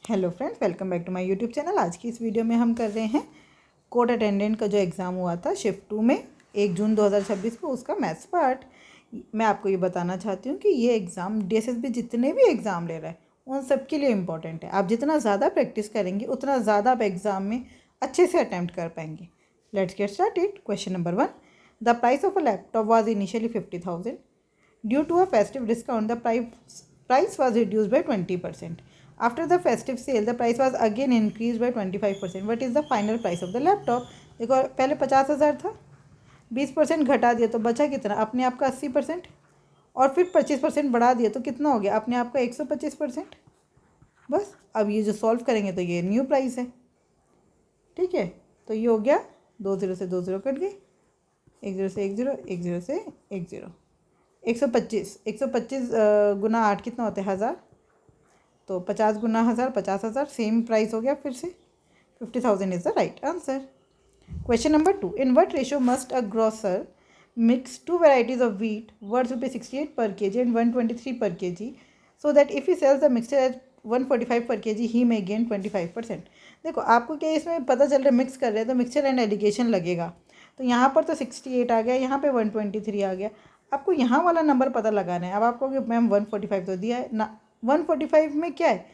Hello friends, welcome back to my YouTube channel. आज की इस वीडियो में हम कर रहे हैं कोर्ट अटेंडेंट का जो एग्ज़ाम हुआ था शिफ्ट 2 में 1 जून 2026 को, उसका मैथ्स पार्ट। मैं आपको ये बताना चाहती हूँ कि ये एग्ज़ाम डीएसएसबी जितने भी एग्ज़ाम ले रहा है उन सब के लिए इम्पॉर्टेंट है। आप जितना ज़्यादा प्रैक्टिस करेंगे उतना ज़्यादा आप एग्ज़ाम में अच्छे से अटैम्प्ट कर पाएंगे। Let's get started. Question number 1, the price of a laptop was initially 50,000. Due to a festive discount, the price was reduced by 20%. After the festive sale, the price was again increased by 25%. What is the final price of the laptop? देखो, पहले 50,000 था, 20% घटा दिया तो बचा कितना? अपने आप का 80%, और फिर 25% बढ़ा दिया तो कितना हो गया? अपने आप का 125%। बस अब ये जो सॉल्व करेंगे तो ये न्यू प्राइस है। ठीक है, तो ये हो गया 2 0 से 2 0 कट गए, 1 0 से 1 0, 1 0 से 1 0, 125 गुना 8 कितना होता है? 1000। तो 50 गुना 1000 50,000, सेम प्राइस हो गया फिर से। 50,000 is the right answer. Question number 2, in what ratio must a grocer mix 2 varieties of wheat worth ₹68 per kg and 123 per kg so that if he sells the mixture at 145 per kg he may gain 25%। देखो, आपको क्या इसमें पता चल रहा है, mix कर रहे हैं तो मिक्सचर एंड एलिगेशन लगेगा। तो यहाँ पर तो 68 आ गया, यहाँ पे 123 आ गया। आपको यहाँ वाला नंबर पता लगाना है। अब आपको मैम 145 तो दिया है ना, 145 में क्या है?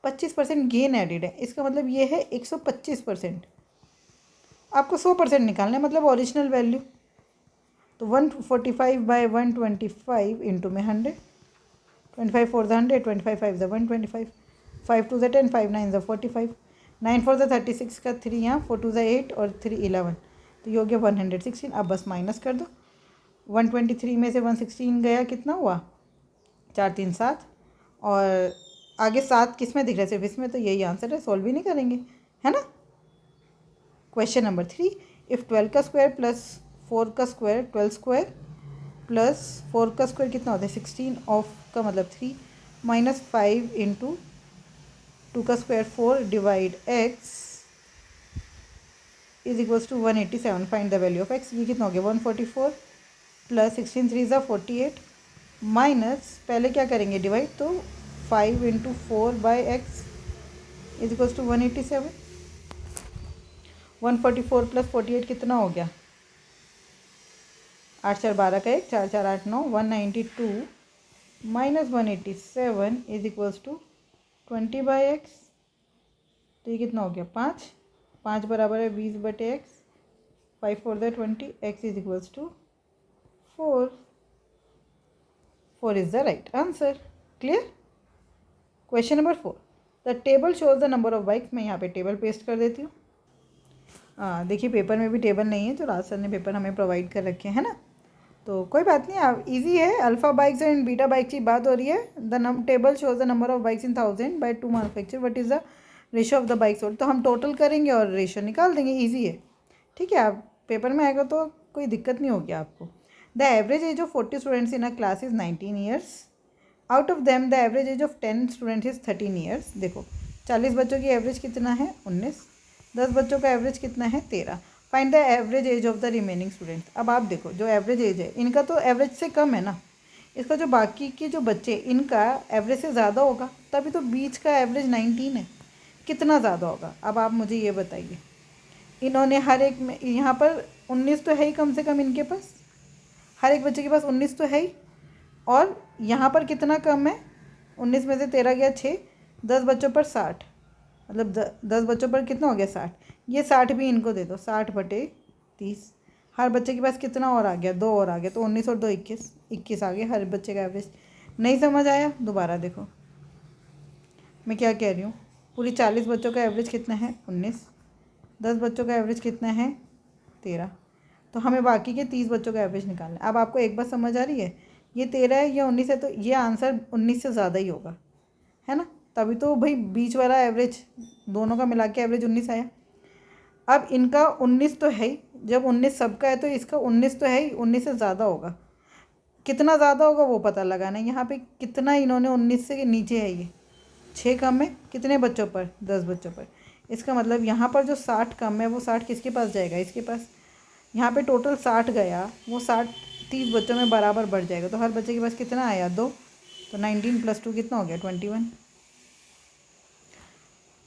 25% गेन एडिड है, इसका मतलब ये है 125%। आपको 100% निकालना है, मतलब ओरिजिनल वैल्यू। तो 145 बाई 125 इंटू में 100, 25 4 100, 25 5 125, 5 2 10, 5 9 45, 9 4 36 का 3 यहाँ, 4 2 8 और 3 11, तो ये हो गया 116। अब बस माइनस कर दो। 123 में से 116 गया, कितना हुआ? 4 3 7, और आगे 7 किस में दिख रहा है? सिर्फ इसमें। तो यही आंसर है, सॉल्व भी नहीं करेंगे, है ना। क्वेश्चन नंबर 3, इफ़ 12 का स्क्वायर प्लस 4 का स्क्वायर 12 स्क्वायर प्लस 4 का स्क्वायर कितना होता है? 16 ऑफ का मतलब 3 माइनस 5 इंटू 2 का square 4 divide x is equals to 187। Find the value of x। ये कितना हो गया? 144 प्लस 16 3 ज़ा 48 माइनस, पहले क्या करेंगे? डिवाइड, तो 5 into 4 by x is equals to 187। 144 plus 48 कितना हो गया? 8 4 12 का 1, 4 4 8 9, 192 minus 187 is equals to 20 by x. तो ये कितना हो गया? 5 5 बराबर है 20 बटे एक्स, 5 4 द 20, x is equals to 4 4 is the right answer. Clear. Question number 4, the table shows the number of bikes. मैं यहाँ पे टेबल पेस्ट कर देती हूँ। देखिए, पेपर में भी टेबल नहीं है, जो राज सर ने पेपर हमें प्रोवाइड कर रखे हैं ना, तो कोई बात नहीं, आप इजी है। Alpha bikes and beta bikes की बात हो रही है। The table shows the number of bikes in 1000 by 2 manufacture, what is the ratio of the bikes sold. तो हम टोटल करेंगे और रेशियो निकाल देंगे, ईजी है। ठीक है, आप पेपर में आएगा तो कोई दिक्कत नहीं होगी आपको। The average age of 40 students in a class is 19 years. Out of them the average age of 10 students is 13 years. देखो, 40 बच्चों की एवरेज कितना है? 19। 10 बच्चों का एवरेज कितना है? 13। Find the average age of the remaining students. अब आप देखो, जो एवरेज एज है इनका तो एवरेज से कम है ना, इसका जो बाकी के जो बच्चे इनका एवरेज से ज़्यादा होगा, तभी तो बीच का एवरेज 19 है। कितना ज़्यादा होगा? अब आप मुझे ये बताइए। इन्होंने हर एक में, यहाँ पर 19 तो है ही कम से कम इनके पास, हर एक बच्चे के पास 19 तो है ही, और यहाँ पर कितना कम है? 19 में से 13 गया 6, 10 बच्चों पर 60, मतलब 10 बच्चों पर कितना हो गया? 60। ये 60 भी इनको दे दो, 60 बटे 30। हर बच्चे के पास कितना और आ गया? 2 और आ गया, तो 19 और 2 21, 21 आ गया हर बच्चे का एवरेज। नहीं समझ आया? दोबारा देखो मैं क्या कह रही हूँ। पूरी 40 बच्चों का एवरेज कितना है? 19। 10 बच्चों का एवरेज कितना है? 13। तो हमें बाकी के 30 बच्चों का एवरेज निकालना है। अब आपको एक बात समझ आ रही है, ये 13 है, ये 19 है, तो ये आंसर 19 से ज़्यादा ही होगा, है ना। तभी तो भाई बीच वाला एवरेज, दोनों का मिला के एवरेज 19 आया। अब इनका 19 तो है ही, जब 19 सबका है तो इसका 19 तो है ही, 19 से ज़्यादा होगा। कितना ज़्यादा होगा वो पता लगाना है। यहाँ पे कितना इन्होंने 19 से नीचे है, ये 6 कम है कितने बच्चों पर? 10 बच्चों पर। इसका मतलब यहाँ पर जो 60 कम है वो 60 किसके पास जाएगा? इसके पास। यहाँ पे टोटल 60 गया, वो 60 30 बच्चों में बराबर बढ़ जाएगा, तो हर बच्चे के पास कितना आया? 2। तो 19 + 2 कितना हो गया? 21।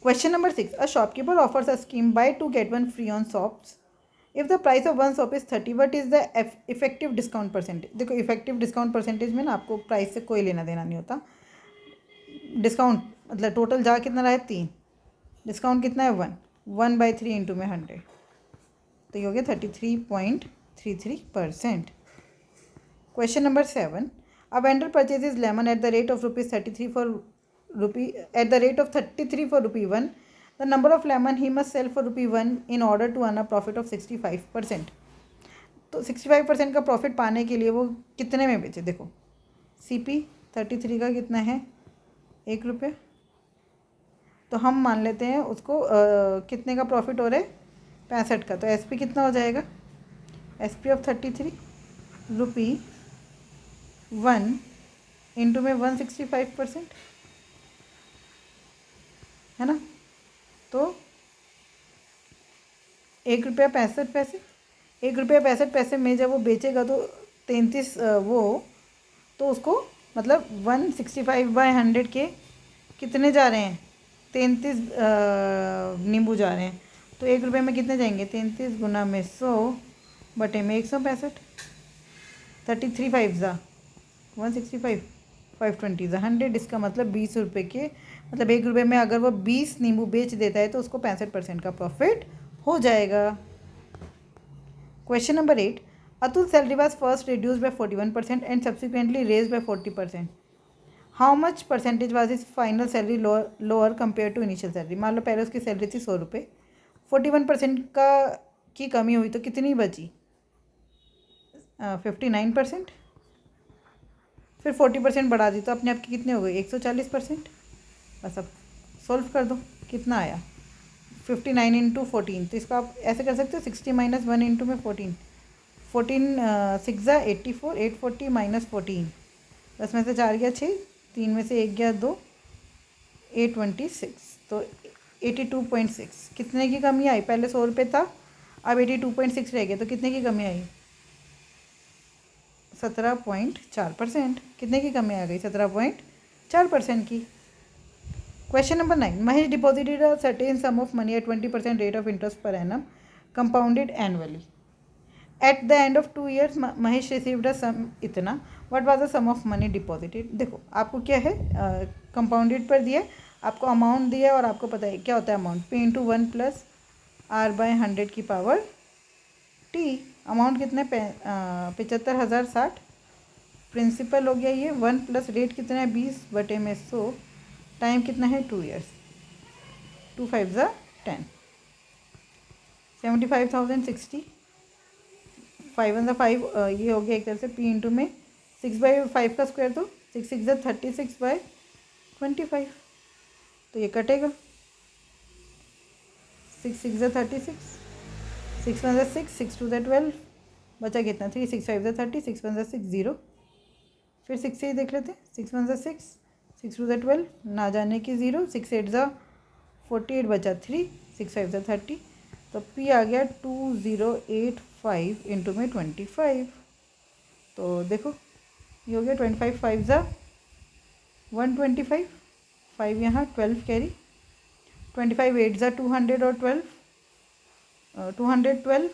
Question number 6. A shopkeeper offers a scheme buy 2 get 1 free on soaps. If the price of one soap is 30, what is the effective discount percentage? देखो इफेक्टिव डिस्काउंट परसेंटेज में ना आपको प्राइस से कोई लेना देना नहीं होता. डिस्काउंट मतलब टोटल जा कितना रहा है 3, डिस्काउंट कितना है 1/3 इंटू में 100, तो ये हो गया 33.33%. Question number 7. A vendor purchases lemon at the rate of ₹33 for ₹1. The number of lemon he must sell for ₹1 in order to earn a profit of 65%. तो 65% का प्रॉफिट पाने के लिए वो कितने में बेचे? देखो CP 33 का कितना है ₹1, तो हम मान लेते हैं उसको कितने का प्रॉफिट हो रहा है 65 का, तो SP कितना हो जाएगा? SP ऑफ 33 ₹1 इंटू में 165% है ना, तो ₹1.65, ₹1.65 में जब वो बेचेगा तो 33 वो, तो उसको मतलब 165/100 के कितने जा रहे हैं? 33 नींबू जा रहे हैं, तो ₹1 में कितने जाएंगे? 33 गुना में 100 बटे में 165, 33 5 165, 520 100. इसका मतलब ₹20 के, मतलब ₹1 में अगर वो 20 नींबू बेच देता है तो उसको 65% का प्रॉफिट हो जाएगा. Question number 8. Atul salary was first reduce by 41% and subsequently raise by 40%. How much percentage was is final salary lower compare to initial salary? मान लो पहले उसकी सैलरी थी ₹100, 41% की कमी हुई तो कितनी बची? 59%. फिर 40% बढ़ा दी तो अपने आप की कितने हो गई? 140%. बस अब सॉल्व कर दो, कितना आया? 59 इंटू 14, तो इसको आप ऐसे कर सकते हो 60 - 1 इंटू में 14, 6 × 84, 840 - 14, 10 में से 4 गया 6, 3 में से 1 गया 2, 826, तो 82.6. कितने की कमी आई? पहले ₹100 था, अब 82.6 रह गया, तो कितने की कमी आई? 17.4%. कितने की कमी आ गई? 17.4% की. Question number 9. Mahesh deposited a certain sum of money at 20% rate of interest per annum, compounded annually. At the end of 2 years, Mahesh received a sum इतना. What was the sum of money deposited? देखो आपको क्या है, compounded पर दिया, आपको amount दिया और आपको पता है क्या होता है अमाउंट, P × 1 + R/100 की पावर T. अमाउंट कितने? 75,060. प्रिंसिपल हो गया ये 1 प्लस रेट कितना है 20 बटे में 100, टाइम कितना है 2 ईयर्स, 2 5 = 10, 75,060, 5 × 5 ये हो गया एक तरह से P इंटू में 6/5 का स्क्वायर, तो 6 6 = 36/25, तो ये कटेगा 6 6 = 36, 6 1 = 6, 6 2 = 12, बचा कितना 3, 6 5 = 30, 6 1 = 6 0. फिर 6 से ही देख लेते हैं, 6 1 = 6, 6 2 = 12, ना जाने की 0, 6 8 = 48, बचा 3, 6 5 = 30, तो P आ गया 2085 इंटू में 25. तो देखो ये हो गया 25 5 = 125, 5 यहाँ 12 कैरी, 25 8 = 200 और 12 212,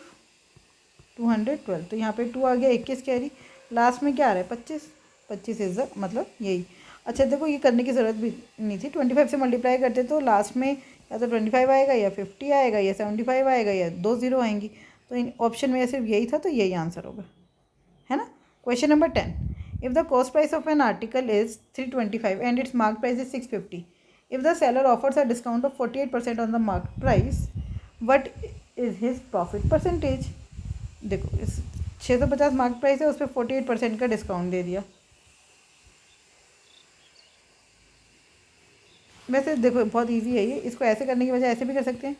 212, तो यहाँ पे 2 आ गया 21 कैरी, लास्ट में क्या आ रहा है 25, 25 इज मतलब यही. अच्छा देखो ये करने की ज़रूरत भी नहीं थी, 25 से मल्टीप्लाई करते तो लास्ट में या तो 25 आएगा या 50 आएगा या 75 आएगा या 2 0 आएंगी, तो इन ऑप्शन में सिर्फ यही था, तो यही आंसर होगा, है ना. Question number 10. If the cost price of an article is 325 and it's mark price is 650, if the seller offers a discount of 48% on the mark price, what is his profit percentage? देखो इस 650 mark price है, उस पर 48% का discount दे दिया. वैसे देखो बहुत इजी है ये, इसको ऐसे करने की वजह ऐसे भी कर सकते हैं.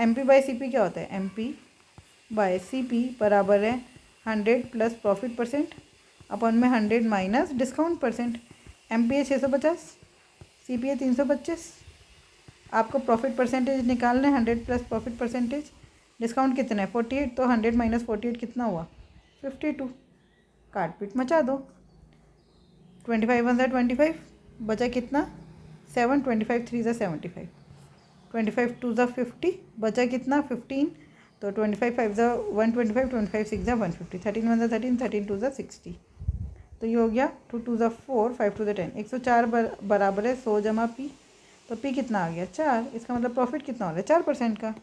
MP/CP क्या होता है? MP/CP बराबर है 100 प्लस प्रॉफिट परसेंट अपन में 100 माइनस डिस्काउंट परसेंट. MP है 650, CP है 325, आपको प्रॉफिट परसेंटेज निकालना है 100 प्लस प्रॉफिट परसेंटेज, डिस्काउंट कितना है 48, तो 100 माइनस 48 कितना हुआ 52, काट पीट मचा दो. 25 1 = 25, बचा कितना 7, 25 3 ज़ा 75, 25 2 ज़ा 50, बचा कितना 15, तो 25 5 ज़ा 125, 25 6 ज़ा 150, 13 1 ज़ा 13, 13 2 ज़ा 60, तो ये हो गया 2 2 ज़ा 4, 5 2 ज़ा 10, 104 बराबर है 100 जमा पी, तो पी कितना आ गया 4, इसका मतलब प्रॉफिट कितना हो रहा है 4% का,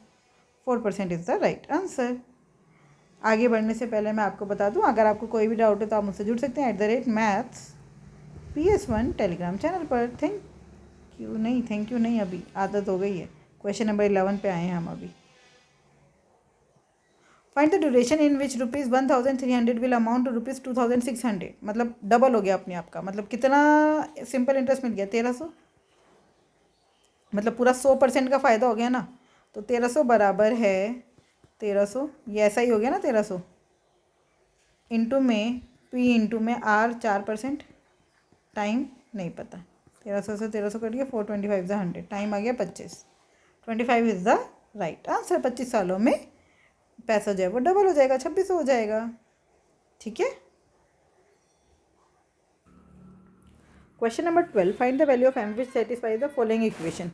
4% इज़ द राइट आंसर। आगे बढ़ने से पहले मैं आपको बता दूं, अगर आपको कोई भी डाउट है तो आप मुझसे जुड़ सकते हैं @maths PS1 टेलीग्राम चैनल पर। थैंक यू नहीं, अभी आदत हो गई है। क्वेश्चन नंबर 11 पे आए हैं हम अभी। Find the duration in which ₹1300 will amount to ₹2600, मतलब डबल हो गया अपने आप का, मतलब कितना सिंपल इंटरेस्ट मिल गया 1300, मतलब पूरा 100% का फ़ायदा हो गया ना। तो 1300 बराबर है 1300, ये ऐसा ही हो गया ना 1300 इंटू में पी इंटू में आर 4%, टाइम नहीं पता, 1300 से 1300 कट गया, 425 ज़ा 100, टाइम आ गया 25, 25 इज़ द राइट आंसर। 25 सालों में पैसा जो है वो डबल हो जाएगा, 2600 हो जाएगा। ठीक है। Question number 12, find the value of m which satisfy the following equation.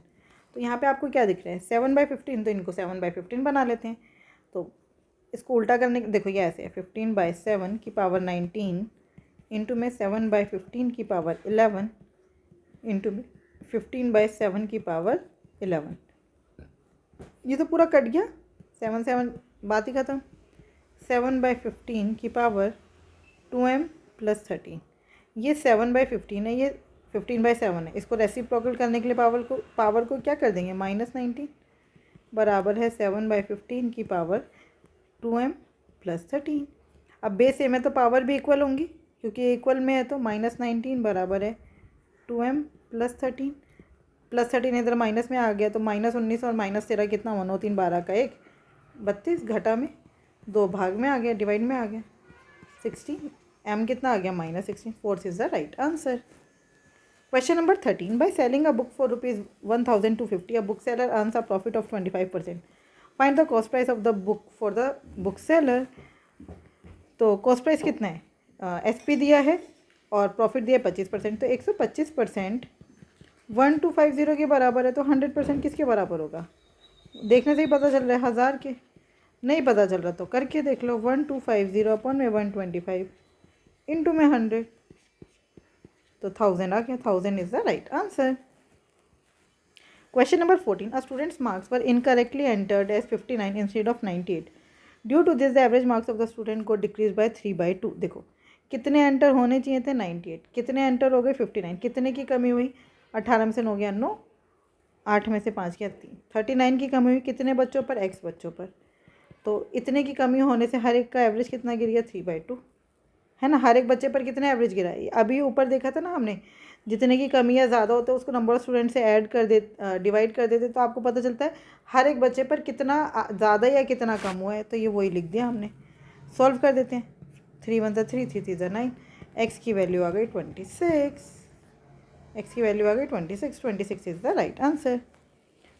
तो यहाँ पे आपको क्या दिख रहा है 7/15, तो इनको 7/15 बना लेते हैं। तो इसको उल्टा करने, देखो ये ऐसे है 15/7 की पावर 19 इंटू में 7/15 की पावर 11 इंटू में 15/7 की पावर 11, ये तो पूरा कट गया, 7 7 बात ही ख़त्म। 7/15 की पावर 2m + 13, ये 7/15 है, ये 15/7 है, इसको रेसिप्रोकल करने के लिए पावर को क्या कर देंगे -19, बराबर है 7/15 की पावर 2m + 13। अब बेस सेम है तो पावर भी इक्वल होंगी, क्योंकि इक्वल में है, तो -19 बराबर है 2m + 13, +13 इधर माइनस में आ गया, तो -19 और -13 कितना हुआ 9 3 12 का 1, 32, घटा में 2 भाग में आ गया, डिवाइड में आ गया 60, m कितना आ गया -16, 4 is the right answer. Question number 13, by selling a book for ₹1250, a book seller earns a profit of 25%, find the cost price of the book for the book seller. तो cost price कितना है, SP दिया है और profit दिया है 25%, तो 125% 1250 के बराबर है, तो 100% किसके बराबर होगा, देखने से ही पता चल रहा है, 1000 के। नहीं पता चल रहा तो करके देख लो, 1250 अपॉन में 125 इंटू में 100, तो 1000 आ गया, 1000 is the right answer. Question number 14, a student's marks were incorrectly entered as 59 instead of 98, due to this the average marks of the student को डिक्रीज बाय 3/2। देखो कितने एंटर होने चाहिए थे 98, कितने एंटर हो गए 59, कितने की कमी हुई 18 में से 9 गया 9, 8 में से 5 गया 3, 39 की कमी हुई कितने बच्चों पर, x बच्चों पर। तो इतने की कमी होने से हर एक का एवरेज कितना गिर गया 3/2, है ना। हर एक बच्चे पर कितने एवरेज गिरा है, अभी ऊपर देखा था ना हमने, जितने की कमी या ज़्यादा होता है उसको नंबर ऑफ स्टूडेंट से ऐड कर दे, डिवाइड कर देते, तो आपको पता चलता है हर एक बच्चे पर कितना ज़्यादा या कितना कम हुआ है, तो ये वही लिख दिया हमने। सॉल्व कर देते हैं, 3 1 3 3 3 9, एक्स की वैल्यू आ गई 26, एक्स की वैल्यू आ गई 26 is the right answer.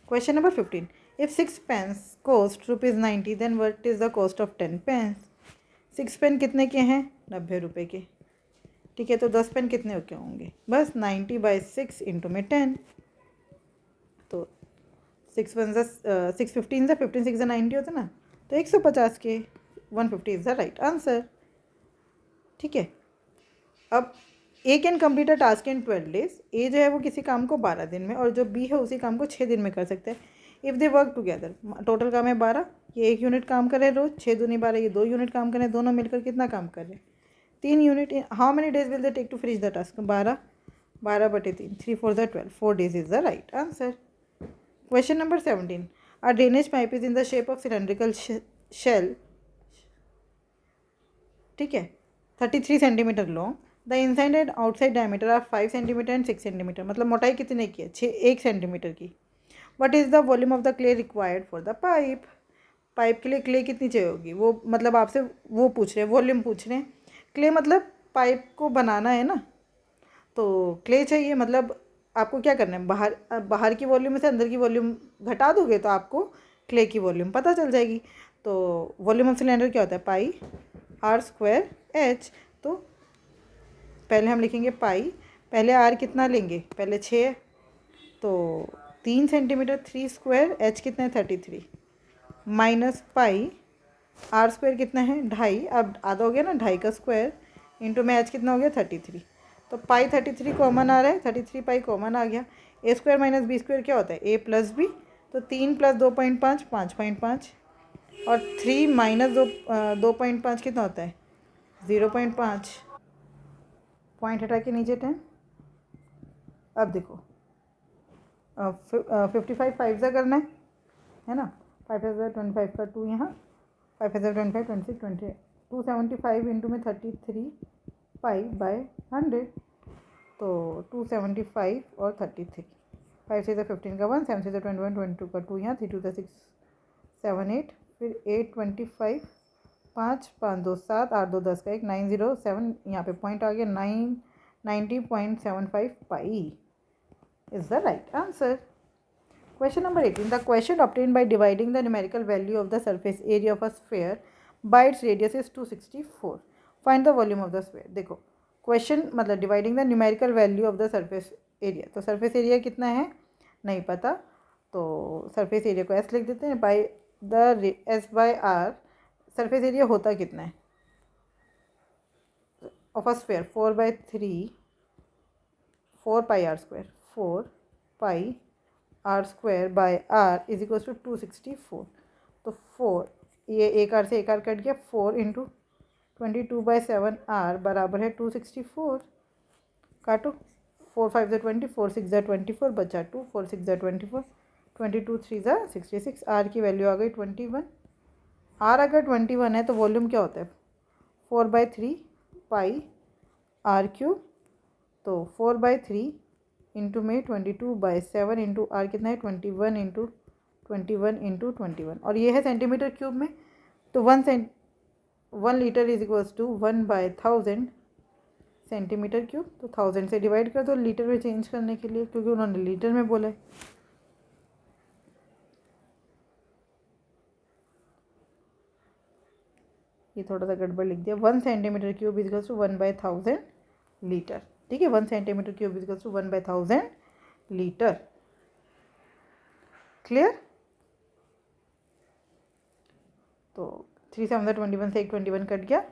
Question number 15, if 6 pens cost ₹90, then what is the cost of 10 pens. 6 pen कितने के हैं 90 रुपये के, ठीक है। तो 10 पेन कितने के होंगे, बस 90/6 इंटू में 10, तो 6 1 6 15 15 6 90 होता ना, तो 150 के, 150 इज़ द राइट आंसर। ठीक है। अब A can complete a task in 12 days, A जो है वो किसी काम को 12 दिन में, और जो बी है उसी काम को 6 दिन में कर सकते हैं। If they work together, total काम है 12, ये 1 यूनिट काम करे रोज, 6 दूनी 12, ये 2 यूनिट काम करें, दोनों मिलकर कितना काम कर रहे हैं 3 unit. How many days will they take to finish the task, 12/3, 3 4 12, 4 days is the right answer. Question number 17, a drainage pipe is in the shape of cylindrical shell, ठीक है, 33 centimetre long, the inside and outside diameter are 5 centimetre and 6 centimetre, मतलब मोटाई कितने की है 1 centimetre की। What is the volume of the clay required for the pipe, pipe के लिए क्ले कितनी चाहिए होगी, वो मतलब आपसे वो पूछ रहे हैं, वॉल्यूम पूछ रहे हैं। क्ले मतलब पाइप को बनाना है ना, तो क्ले चाहिए, मतलब आपको क्या करना है, बाहर की वॉल्यूम में से अंदर की वॉल्यूम घटा दोगे तो आपको क्ले की वॉल्यूम पता चल जाएगी। तो वॉल्यूम ऑफ सिलेंडर क्या होता है, पाई r²h। तो पहले हम लिखेंगे पाई, पहले r कितना लेंगे, पहले 6 तो 3 सेंटीमीटर 3 स्क्वायर, एच कितना है 33, माइनस पाई आर स्क्वायर कितना है 2.5, अब आधा हो गया ना 2.5 का स्क्वायर, इंटू में एच कितना हो गया 33। तो पाई 33 कॉमन आ रहा है, 33 पाई कॉमन आ गया। ए स्क्वायर माइनस बी स्क्वायर क्या होता है ए प्लस बी, तो 3 प्लस 2.5 5.5, और 3 माइनस 2.5 कितना होता है 0.5, पॉइंट हटा के नीचे 10। अब देखो 55 5 से करना है ना, 5,025 का 2 यहाँ, 5,025 26 20 275 इंटू में 33 पाई बाय 100, तो 275 और 33, 5 से 15 का 1, 7 से 21 22 का 2 यहाँ, 3 2 6 7 8, फिर 8 25 5 5 2 7 8 2 10 का 1 907, यहाँ पे पॉइंट आ गया 90.75 पाई is the right answer. Question number 18. The question obtained by dividing the numerical value of the surface area of a sphere by its radius is 264. Find the volume of the sphere. देखो question मतलब dividing the numerical value of the surface area, तो surface area कितना है नहीं पता, तो surface area को S लिख देते हैं, by the s by r surface area होता कितना है of a sphere 4/3 4 pi r square, 4 pi r square by r is equal to 264। तो 4 ये एक आर से एक आर कट गया, 4 इंटू 22/7 आर बराबर है 264। काटो 4 5 ज़ा 20, 4 6 ज़ा 24, बचा 2, 4 6 ज़ा 24, 22 3 ज़ा 66, आर की वैल्यू आ गई 21। आर अगर 21 है तो वॉल्यूम क्या होता है 4/3 पाई आर क्यूब, तो 4/3 इंटू में 22/7 इंटू आर कितना है 21 इंटू 21, और ये है सेंटीमीटर क्यूब में, तो 1 litre is equals to 1/1000 centimetre cube, तो 1000 से डिवाइड कर दो लीटर में चेंज करने के लिए, क्योंकि उन्होंने लीटर में बोला है। ये थोड़ा सा गड़बड़ लिख दिया, 1 centimetre cube is equals to 1/1000 litre, ठीक है, 1 centimetre cube is equals to 1/1000 litre. Clear? तो 3 7 21 से एक 21 कट गया,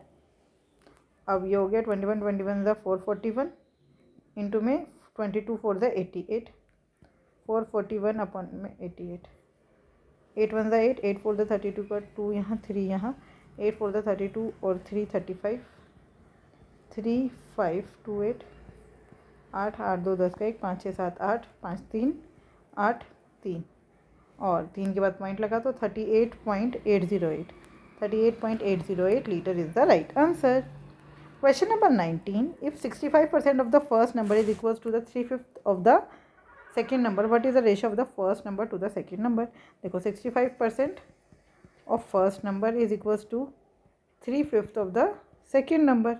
अब ये हो गया 21 21 ज़ा 441 इंटू में 22 4 ज़ा 88, 441 अपॉन में 88, 8 1 ज़ा 8, 8 4 ज़ा 32 का 2 यहाँ 3 यहाँ, 8 4 ज़ा 32 और 3 35, 3 5 2 8, 8 8 2 10 का 1, 5 6 7 8, 5 3 8 3, और 3 के बाद पॉइंट लगा तो 38.808, 38.808 litre is the right answer. Question number 19. If 65% of the first number is equals to the 3/5 of the second number, what is the ratio of the first number to the second number? देखो 65% of first number is equals to 3/5 of the second number,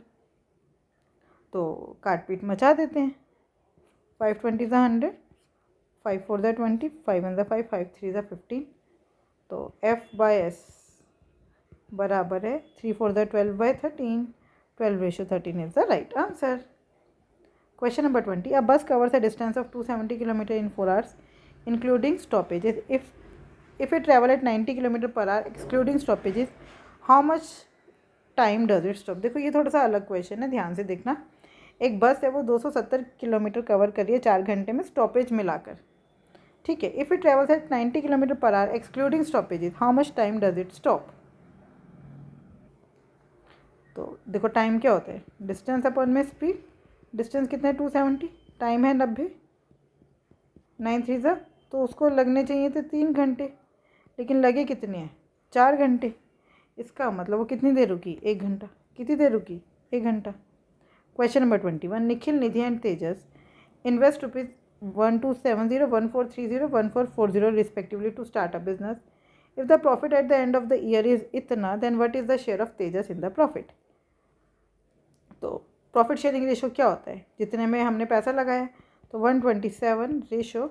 तो काट पीट मचा देते हैं, 5 20 ज़ा 100, 5 4 ज़ा 20, 5 1 ज़ा 5, 5 3 ज़ा 15, तो F/S बराबर है 3 4 ज़ा 12/13, 12:13 is the right answer. Question number 20. A bus covers a distance of 270 km in 4 hours, including stoppages. If it travel at 90 km per hour, excluding stoppages, how much time does it stop? देखो ये थोड़ा सा अलग question है, ध्यान से देखना। एक बस है वो 270 किलोमीटर कवर कर रही है 4 घंटे में स्टॉपेज मिलाकर, ठीक है। If it travels eight 90 km per hour excluding stoppages, how much time does it stop? तो देखो टाइम क्या होता है डिस्टेंस अपॉन में स्पीड, डिस्टेंस कितना है 270, टाइम है 90, 9 3 ज़ा, तो उसको लगने चाहिए थे 3 घंटे, लेकिन लगे कितने हैं 4 घंटे, इसका मतलब वो कितनी देर रुकी 1 घंटा, कितनी देर रुकी 1 घंटा। Question number 21. Nikhil Nidhi and Tejas invest ₹1270 1430 1440 respectively to start a business. If the profit at the end of the year is इतना, then what is the share of Tejas in the profit? तो प्रॉफिट शेयरिंग रेशो क्या होता है, जितने में हमने पैसा लगाया, तो 127 रेशो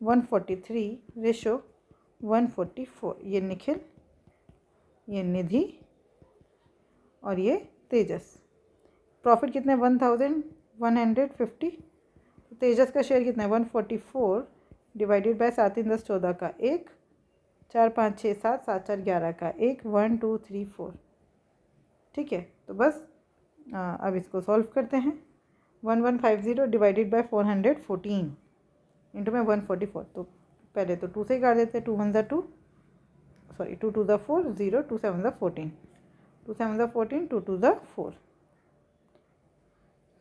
143 रेशो 144, ये निखिल, ये निधि और ये तेजस। प्रॉफिट कितना है 1150, तेजस का शेयर कितना है 144 डिवाइडेड बाय 7 3 10 14 का 1, 4 5 6 7 7 4 11 का 1, 1 2 3 4। ठीक है, तो बस अब इसको सॉल्व करते हैं। 1150 डिवाइडेड बाय 414 इंटू में 144। तो पहले तो 2 से ही काट देते हैं। 2 1 2, सॉरी 2 2 4, 0 2 7 14, 2 7 14, 2 2 4।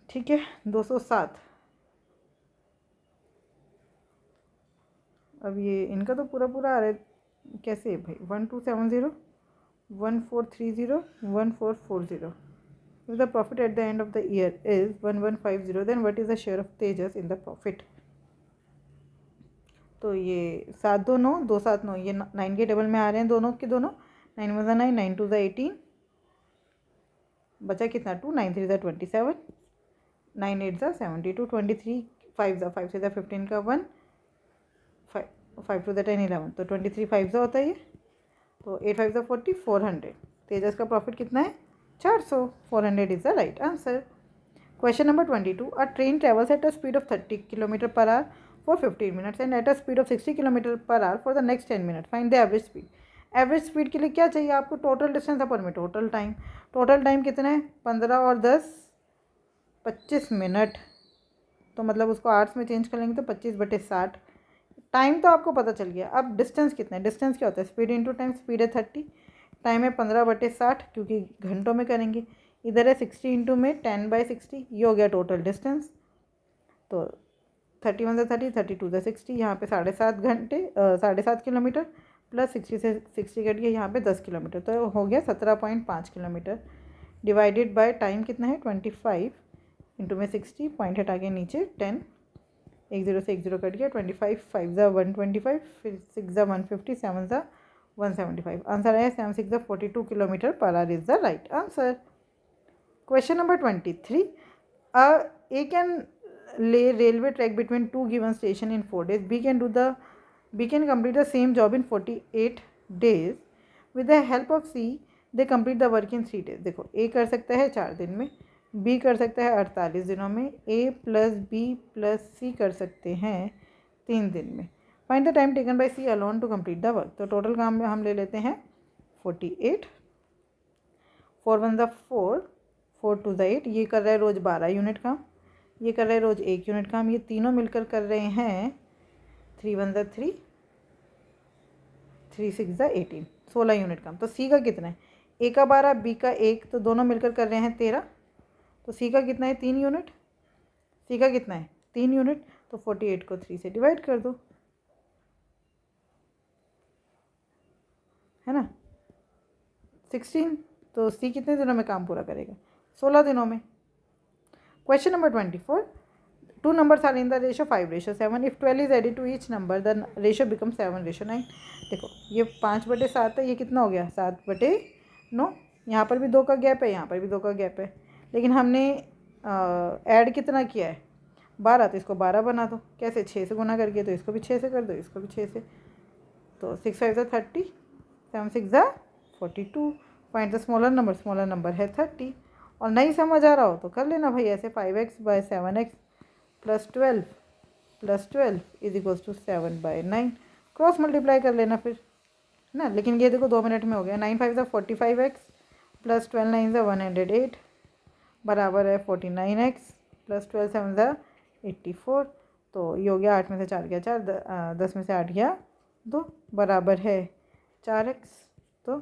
ठीक है, 207। अब ये इनका तो पूरा पूरा आ रहा है, कैसे है भाई? 1270, 1430, 1440। If the profit at the end of the year is 1150, then what is the share of Tejas in the profit? तो ये 7 2 9 2 7 9, ये 9 के टेबल में आ रहे हैं दोनों के दोनों। 9 1 9, 9 2 18, बचा कितना? 2, 9 3 27, 9 8 72, 23 5 5 से 15 का 1, 5 2 10 11, तो 23 5 होता है ये। तो 8 5 40, 400। तेजस का प्रॉफिट कितना है? 400। 400 is the right answer. Question number 22। A train travels at a speed of 30 kilometre per hour for 15 minutes and at a speed of 60 kilometre per hour for the next 10 minute. Find the average speed. Average speed के लिए क्या चाहिए आपको? Total distance अपन में total time. Total time कितना है? 15 और 10 25 minute. तो मतलब उसको आवर्स में चेंज कर लेंगे तो 25/60। टाइम तो आपको पता चल गया। अब डिस्टेंस कितना है? डिस्टेंस क्या होता है? Speed into time. स्पीड है 30, टाइम है 15/60 क्योंकि घंटों में करेंगे। इधर है 60 इंटू में 10/60, ये हो गया टोटल डिस्टेंस। तो 31 30, 32 60, यहाँ पे 7.5 घंटे 7.5 किलोमीटर प्लस 60 से 60 कट गया, यहाँ पे 10 किलोमीटर, तो हो गया 17.5 किलोमीटर। डिवाइडेड बाय टाइम कितना है? 25 इंटू में 60, पॉइंट हटा के नीचे 10, 1 0 से 1 0 कट गया। 25 5 ज़ा 125, फिर 6 ज़ा 150, 7 ज़ा 175। आंसर है 7 6 ज़ा 42 kilometre per hour is the right answer. Question number 23। A can lay railway track between two given station in 4 days. B can complete the same job in 48 days. With the help of C, they complete the work in 3 days. देखो, A कर सकता है 4 दिन में, B कर सकता है 48 दिनों में, A plus B plus C कर सकते हैं 3 दिन में। Find the time taken by C alone to complete the work. तो टोटल काम हम ले लेते हैं 48, 4 1 ज़ा 4, 4 2 ज़ा 8। ये कर रहा है रोज़ 12 यूनिट काम, ये कर रहे हैं रोज़ 1 यूनिट काम। ये तीनों मिलकर कर रहे हैं 3 1 ज़ा 3, 3 6 ज़ा 18, 16 यूनिट काम। तो सी का कितना है? ए का 12, बी का 1, तो दोनों मिलकर कर रहे हैं 13। तो सी का कितना है? 3 यूनिट। सी का कितना है? 3 यूनिट। तो 48 को 3 से डिवाइड कर दो, है ना? 16। तो सी कितने दिनों में काम पूरा करेगा? 16 दिनों में। Question number 24। Two numbers are in the ratio 5:7. If 12 is added to each number, the ratio becomes 7:9. देखो, ये 5/7 है, ये कितना हो गया? 7/9। यहाँ पर भी 2 का गैप है, यहाँ पर भी 2 का गैप है, लेकिन हमने ऐड कितना किया है? 12। तो इसको 12 बना दो। कैसे? 6 से गुना करके, तो इसको भी 6 से कर दो, इसको भी 6 से। तो 6 5 ज़ा 30, 7 6 ज़ा 42। Find the smaller number. Smaller number है 30। और नहीं समझ आ रहा हो तो कर लेना भाई ऐसे। 5x/7x plus 12 is equals to 7/9। Cross multiply कर लेना फिर, है ना? लेकिन ये देखो 2 मिनट में हो गया। 9 5 ज़ा 45x प्लस 12 9 ज़ा 108 बराबर है 49x प्लस 12 7 ज़ा 84। तो ये हो गया 8 में से 4 गया 4, 10 में से 8 गया 2, बराबर है 4x। तो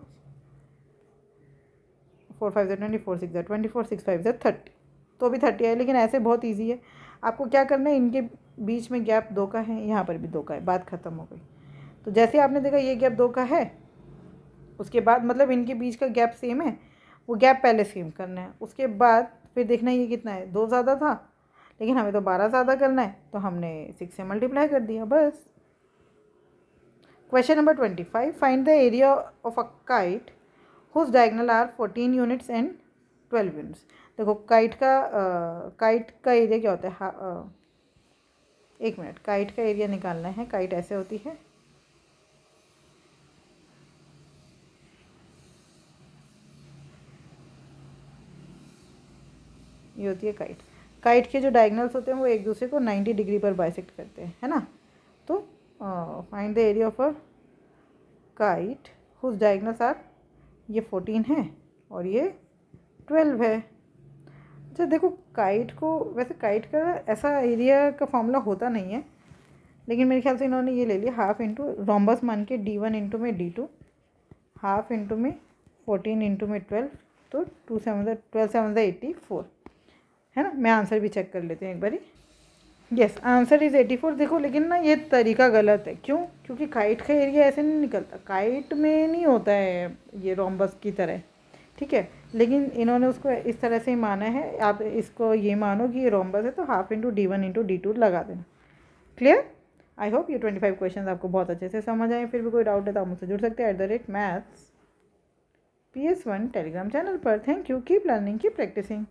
4 5 ज़ा 24, 6 ज़ा 24, 6 5 ज़ा 30। तो भी 30 है, लेकिन ऐसे बहुत ईजी है। आपको क्या करना है? इनके बीच में गैप 2 का है, यहाँ पर भी 2 का है, बात ख़त्म हो गई। तो जैसे आपने देखा ये गैप 2 का है, उसके बाद मतलब इनके बीच का गैप सेम है, वो गैप पहले सेम करना है। उसके बाद फिर देखना ये कितना है? 2 ज़्यादा था, लेकिन हमें तो 12 ज़्यादा करना है, तो हमने 6 से मल्टीप्लाई कर दिया, बस। Question number 25। Find the area of a kite whose diagonal are 14 units and 12 units. देखो, काइट का एरिया क्या होता है? एक मिनट, काइट का एरिया निकालना है। काइट ऐसे होती है, ये होती है काइट। काइट के जो डायगोनल्स होते हैं वो एक दूसरे को 90 डिग्री पर बाइसेक्ट करते हैं, है ना? तो find the area of a kite whose diagonals are, ये 14 है और ये 12 है। अच्छा देखो, काइट को वैसे काइट का ऐसा एरिया का फॉर्मूला होता नहीं है, लेकिन मेरे ख्याल से इन्होंने ये ले लिया हाफ इंटू रोम्बस मान के D1 इंटू में D2, हाफ इंटू में 14 इंटू में 12, तो 2 7 12 7 84 है ना। मैं आंसर भी चेक कर लेते हैं एक बारी। Yes, answer is 84। देखो लेकिन ना ये तरीका गलत है। क्यों? क्योंकि काइट का एरिया ऐसे नहीं निकलता, काइट में नहीं होता है ये रोम्बस की तरह, ठीक है। लेकिन इन्होंने उसको इस तरह से ही माना है, आप इसको ये मानो कि ये रोम्बस है तो half into D1 into D2 लगा देना। क्लियर? आई होप ये 25 क्वेश्चन आपको बहुत अच्छे से समझ आए। फिर भी कोई डाउट है तो आप मुझसे जुड़ सकते हैं @maths PS1 टेलीग्राम चैनल पर। Thank you, keep learning, keep practising.